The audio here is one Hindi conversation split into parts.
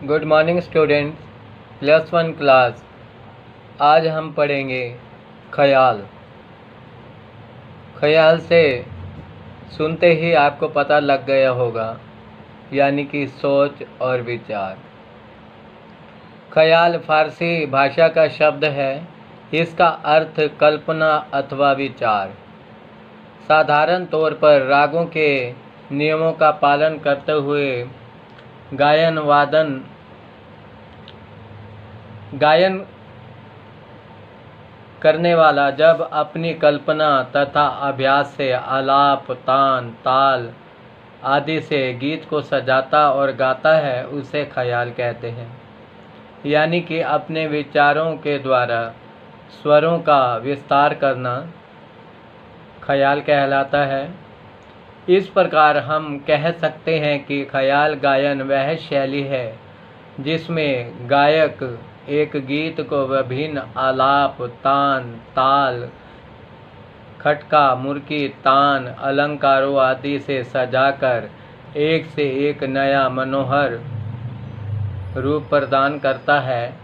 Good morning students, +1 class. आज हम पढ़ेंगे ख्याल। ख्याल से सुनते ही आपको पता लग गया होगा, यानी कि सोच और विचार। ख्याल फारसी भाषा का शब्द है। इसका अर्थ कल्पना अथवा विचार। साधारण तौर पर रागों के नियमों का पालन करते हुए गायन करने वाला जब अपनी कल्पना तथा अभ्यास से आलाप, तान, ताल आदि से गीत को सजाता और गाता है, उसे ख्याल कहते हैं। यानी कि अपने विचारों के द्वारा स्वरों का विस्तार करना ख्याल कहलाता है। इस प्रकार हम कह सकते हैं कि ख्याल गायन वह शैली है जिसमें गायक एक गीत को विभिन्न आलाप, तान, ताल, खटका, मुर्की, तान, अलंकारों आदि से सजाकर एक से एक नया मनोहर रूप प्रदान करता है।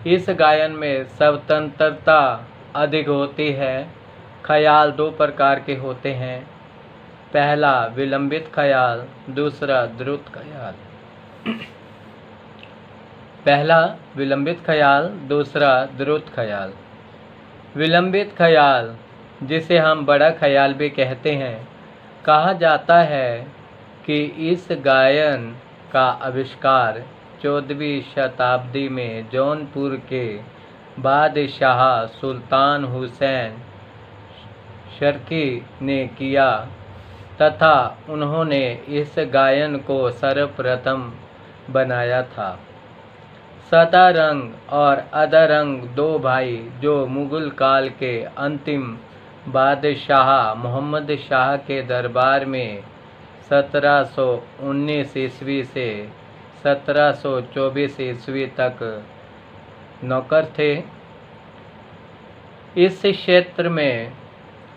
इस गायन में स्वतंत्रता अधिक होती है। ख्याल दो प्रकार के होते हैं। पहला विलंबित ख्याल, दूसरा द्रुत ख्याल। पहला विलंबित ख्याल, दूसरा द्रुत ख्याल। विलंबित ख्याल, जिसे हम बड़ा ख्याल भी कहते हैं, कहा जाता है कि इस गायन का आविष्कार 14वीं शताब्दी में जौनपुर के बादशाह सुल्तान हुसैन शर्की ने किया तथा उन्होंने इस गायन को सर्वप्रथम बनाया था। सदारंग और अदारंग दो भाई जो मुगल काल के अंतिम बादशाह मोहम्मद शाह के दरबार में 1719 ईस्वी से 1724 ईस्वी तक नौकर थे, इस क्षेत्र में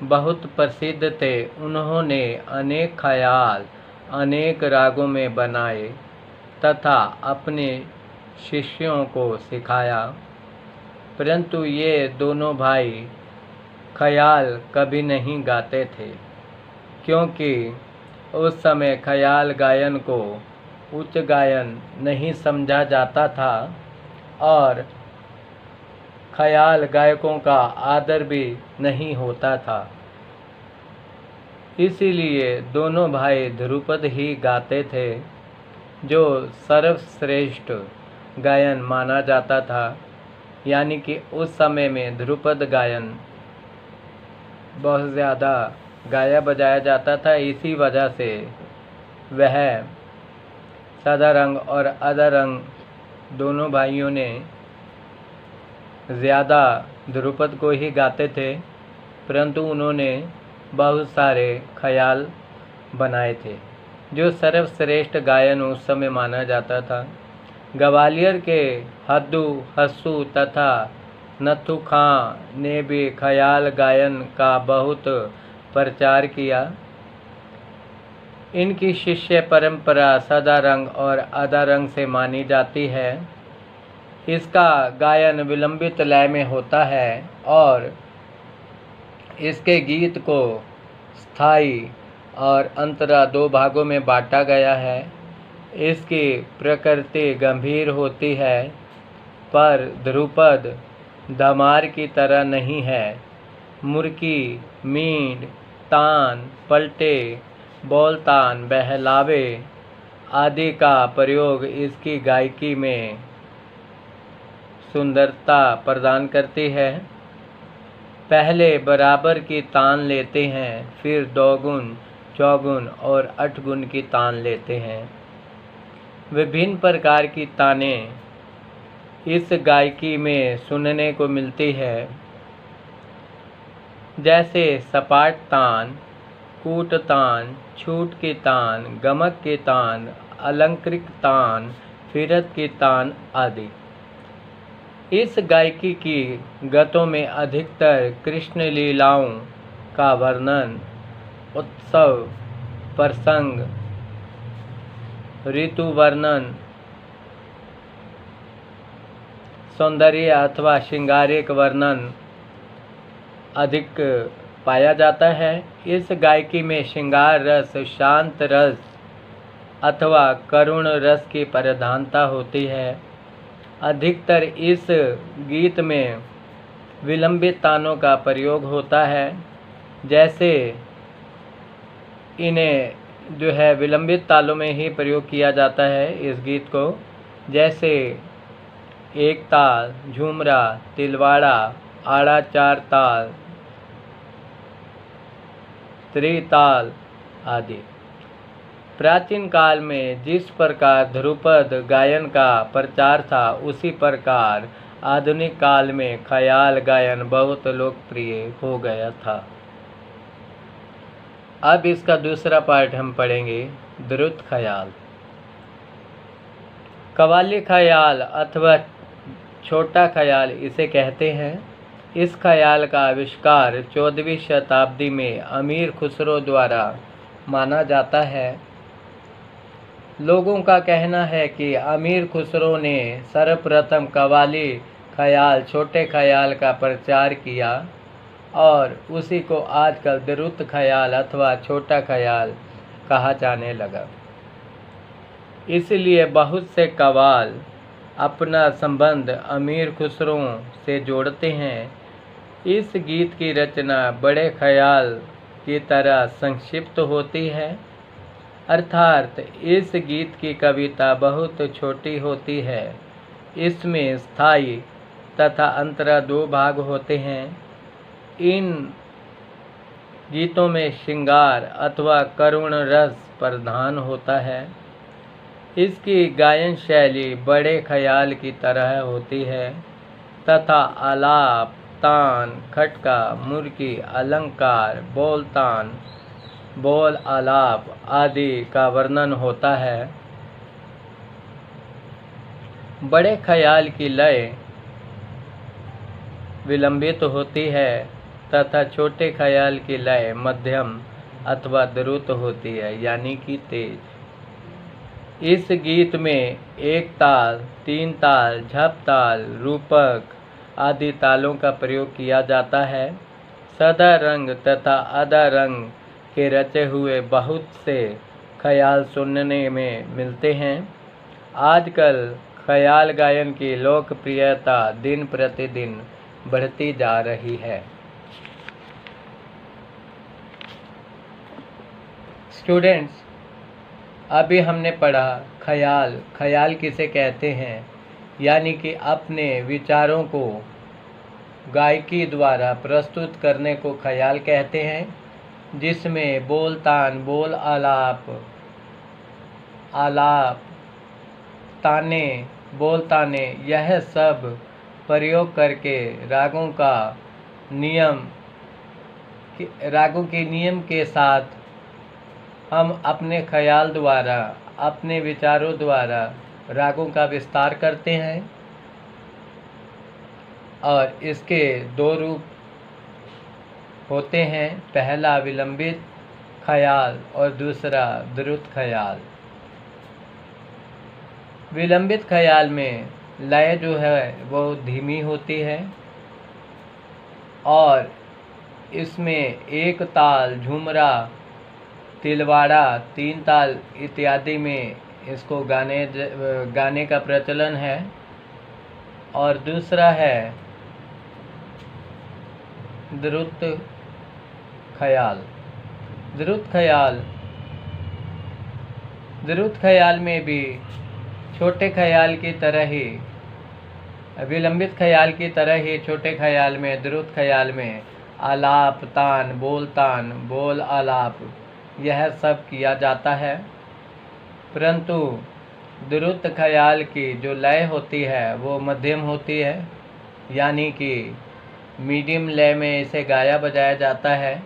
बहुत प्रसिद्ध थे। उन्होंने अनेक ख्याल अनेक रागों में बनाए तथा अपने शिष्यों को सिखाया, परंतु ये दोनों भाई ख्याल कभी नहीं गाते थे, क्योंकि उस समय ख्याल गायन को उच्च गायन नहीं समझा जाता था और ख्याल गायकों का आदर भी नहीं होता था। इसीलिए दोनों भाई ध्रुपद ही गाते थे, जो सर्वश्रेष्ठ गायन माना जाता था। यानी कि उस समय में ध्रुपद गायन बहुत ज़्यादा गाया बजाया जाता था। इसी वजह से वह सदारंग और अदारंग दोनों भाइयों ने ज़्यादा ध्रुपद को ही गाते थे, परंतु उन्होंने बहुत सारे ख्याल बनाए थे, जो सर्वश्रेष्ठ गायन उस समय माना जाता था। ग्वालियर के हद्दू हस्सू तथा नथु खां ने भी ख्याल गायन का बहुत प्रचार किया। इनकी शिष्य परंपरा सदारंग और अदारंग से मानी जाती है। इसका गायन विलंबित लय में होता है और इसके गीत को स्थाई और अंतरा दो भागों में बांटा गया है। इसकी प्रकृति गंभीर होती है, पर ध्रुपद धमार की तरह नहीं है। मुर्की, मींड, तान, पलटे, बोलतान, बहलावे आदि का प्रयोग इसकी गायकी में सुंदरता प्रदान करती है। पहले बराबर की तान लेते हैं, फिर 2 गुण, 4 और 8 गुण की तान लेते हैं। विभिन्न प्रकार की तानें इस गायकी में सुनने को मिलती है, जैसे सपाट तान, कूट तान, छूट की तान, गमक की तान, अलंकृत तान, फिरत की तान आदि। इस गायकी की गतों में अधिकतर कृष्ण लीलाओं का वर्णन, उत्सव प्रसंग, ऋतु वर्णन, सौंदर्य अथवा श्रृंगारिक वर्णन अधिक पाया जाता है। इस गायकी में श्रृंगार रस, शांत रस अथवा करुण रस की प्रधानता होती है। अधिकतर इस गीत में विलंबित तानों का प्रयोग होता है। जैसे इन्हें जो है विलंबित तालों में ही प्रयोग किया जाता है इस गीत को। जैसे एक ताल, झूमरा, तिलवाड़ा, आड़ा, चार ताल, त्रिताल आदि। प्राचीन काल में जिस प्रकार ध्रुपद गायन का प्रचार था, उसी प्रकार आधुनिक काल में ख्याल गायन बहुत लोकप्रिय हो गया था। अब इसका दूसरा पार्ट हम पढ़ेंगे, द्रुत ख्याल। कव्वाली ख्याल अथवा छोटा ख्याल इसे कहते हैं। इस ख्याल का आविष्कार 14वीं शताब्दी में अमीर खुसरो द्वारा माना जाता है। लोगों का कहना है कि अमीर खुसरो ने सर्वप्रथम कव्वाली ख्याल, छोटे ख्याल का प्रचार किया और उसी को आजकल द्रुत ख्याल अथवा छोटा ख्याल कहा जाने लगा। इसलिए बहुत से कव्वाल अपना संबंध अमीर खुसरो से जोड़ते हैं। इस गीत की रचना बड़े ख्याल की तरह संक्षिप्त होती है, अर्थात इस गीत की कविता बहुत छोटी होती है। इसमें स्थाई तथा अंतरा 2 भाग होते हैं। इन गीतों में श्रृंगार अथवा करुण रस प्रधान होता है। इसकी गायन शैली बड़े ख्याल की तरह होती है तथा आलाप, तान, खटका, मुर्की, अलंकार, बोलतान, बोल आलाप आदि का वर्णन होता है। बड़े ख्याल की लय विलंबित होती है तथा छोटे ख्याल की लय मध्यम अथवा द्रुत होती है, यानी कि तेज। इस गीत में एक ताल, 3 ताल, झप ताल, रूपक आदि तालों का प्रयोग किया जाता है। सदा रंग तथा अदा रंग के रचे हुए बहुत से ख्याल सुनने में मिलते हैं। आजकल ख्याल गायन की लोकप्रियता दिन प्रतिदिन बढ़ती जा रही है। स्टूडेंट्स, अभी हमने पढ़ा ख्याल। ख्याल किसे कहते हैं, यानी कि अपने विचारों को गायकी द्वारा प्रस्तुत करने को ख्याल कहते हैं, जिसमें बोल तान, बोल आलाप, आलाप ताने, बोल ताने, यह सब प्रयोग करके रागों के नियम के साथ हम अपने ख्याल द्वारा, अपने विचारों द्वारा रागों का विस्तार करते हैं। और इसके 2 रूप होते हैं, पहला विलंबित ख्याल और दूसरा द्रुत ख्याल। विलंबित ख्याल में लय जो है वो धीमी होती है और इसमें एक ताल, झूमरा, तिलवाड़ा, 3 ताल इत्यादि में इसको गाने का प्रचलन है। और दूसरा है द्रुत ख्याल। द्रुत ख्याल में भी छोटे ख्याल की तरह ही, विलंबित ख्याल की तरह ही छोटे ख्याल में, द्रुत ख्याल में आलाप, तान, बोल आलाप यह सब किया जाता है। परंतु द्रुत ख्याल की जो लय होती है वो मध्यम होती है, यानी कि मीडियम लय में इसे गाया बजाया जाता है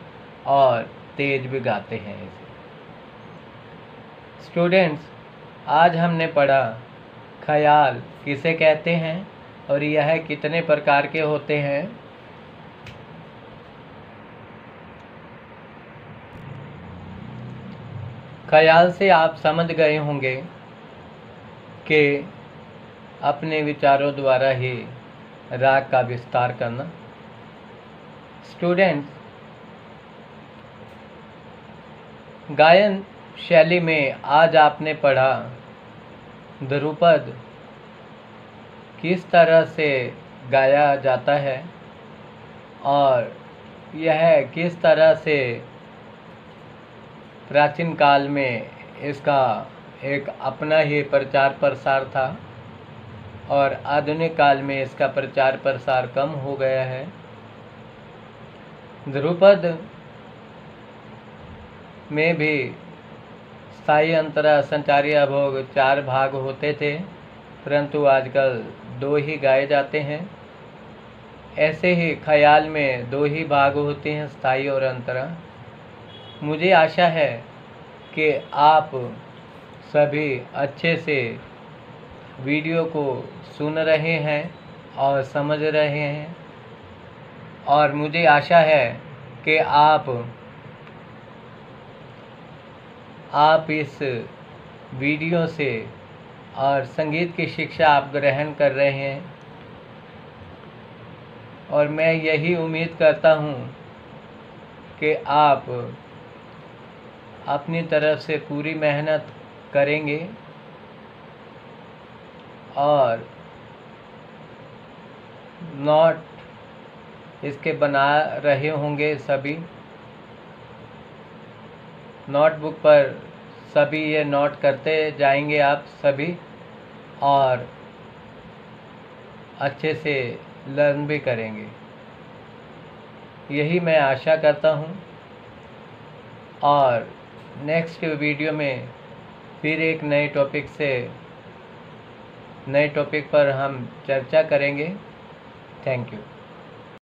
और तेज भी गाते हैं इसे। स्टूडेंट्स, आज हमने पढ़ा ख्याल किसे कहते हैं और यह कितने प्रकार के होते हैं। ख्याल से आप समझ गए होंगे कि अपने विचारों द्वारा ही राग का विस्तार करना। स्टूडेंट्स, गायन शैली में आज आपने पढ़ा ध्रुपद किस तरह से गाया जाता है और यह किस तरह से प्राचीन काल में इसका एक अपना ही प्रचार प्रसार था और आधुनिक काल में इसका प्रचार प्रसार कम हो गया है। ध्रुपद में भी स्थायी अंतरा संचारी अभोग 4 भाग होते थे, परंतु आजकल 2 ही गाए जाते हैं। ऐसे ही ख्याल में 2 ही भाग होते हैं, स्थायी और अंतरा। मुझे आशा है कि आप सभी अच्छे से वीडियो को सुन रहे हैं और समझ रहे हैं, और मुझे आशा है कि आप इस वीडियो से और संगीत की शिक्षा आप ग्रहण कर रहे हैं, और मैं यही उम्मीद करता हूँ कि आप अपनी तरफ से पूरी मेहनत करेंगे और नोट इसके बना रहे होंगे। सभी नोटबुक पर सभी ये नोट करते जाएंगे आप सभी, और अच्छे से लर्न भी करेंगे, यही मैं आशा करता हूँ। और नेक्स्ट वीडियो में फिर एक नए टॉपिक पर हम चर्चा करेंगे। Thank you.